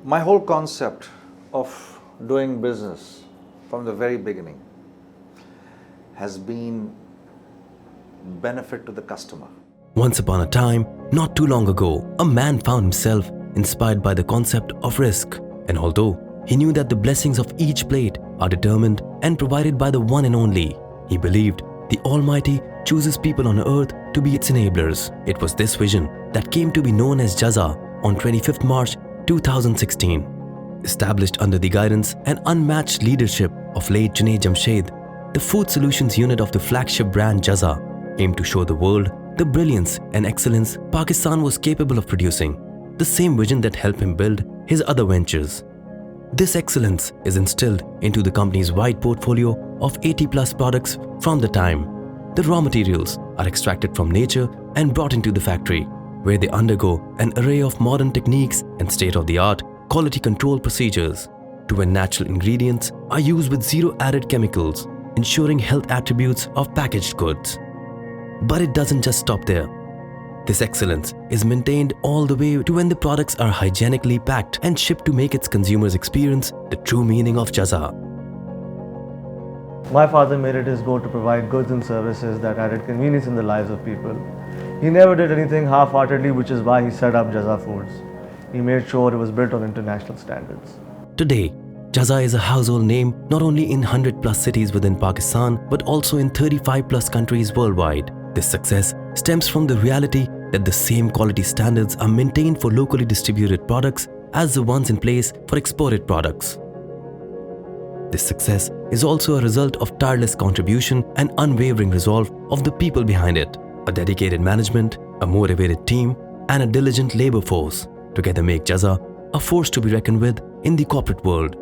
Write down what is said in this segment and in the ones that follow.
My whole concept of doing business from the very beginning has been benefit to the customer. Once upon a time, not too long ago, a man found himself inspired by the concept of risk. And although he knew that the blessings of each plate are determined and provided by the one and only, he believed the Almighty chooses people on earth to be its enablers. It was this vision that came to be known as Jaza on 25th March 2016. Established under the guidance and unmatched leadership of late Junaid Jamshed, the food solutions unit of the flagship brand Jaza aimed to show the world the brilliance and excellence Pakistan was capable of producing, the same vision that helped him build his other ventures. This excellence is instilled into the company's wide portfolio of 80 plus products from the time. The raw materials are extracted from nature and brought into the factory, where they undergo an array of modern techniques and state-of-the-art quality control procedures, to when natural ingredients are used with zero added chemicals, ensuring health attributes of packaged goods. But it doesn't just stop there. This excellence is maintained all the way to when the products are hygienically packed and shipped to make its consumers experience the true meaning of Jaza. My father made it his goal to provide goods and services that added convenience in the lives of people. He never did anything half-heartedly, which is why he set up Jaza Foods. He made sure it was built on international standards. Today, Jaza is a household name not only in 100 plus cities within Pakistan but also in 35 plus countries worldwide. This success stems from the reality that the same quality standards are maintained for locally distributed products as the ones in place for exported products. This success is also a result of tireless contribution and unwavering resolve of the people behind it. A dedicated management, a motivated team, and a diligent labor force together make Jaza a force to be reckoned with in the corporate world.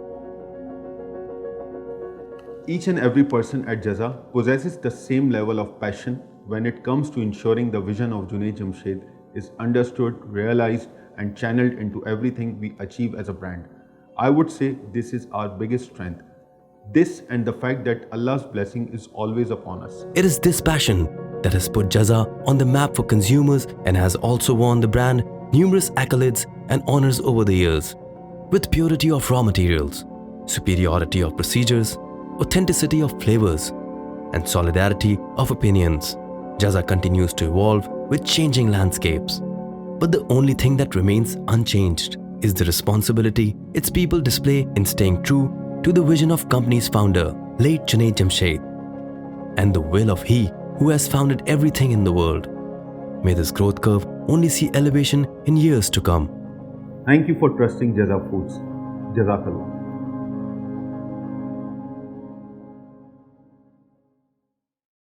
Each and every person at Jaza possesses the same level of passion when it comes to ensuring the vision of Junaid Jamshed is understood, realized, and channeled into everything we achieve as a brand. I would say this is our biggest strength. This and the fact that Allah's blessing is always upon us. It is this passion that has put Jaza on the map for consumers and has also won the brand numerous accolades and honors over the years. With purity of raw materials, superiority of procedures, authenticity of flavors, and solidarity of opinions, Jaza continues to evolve with changing landscapes. But the only thing that remains unchanged is the responsibility its people display in staying true to the vision of company's founder, late Junaid Jamshed, and the will of he who has founded everything in the world. May this growth curve only see elevation in years to come. Thank you for trusting Jaza Foods. Jazakallah.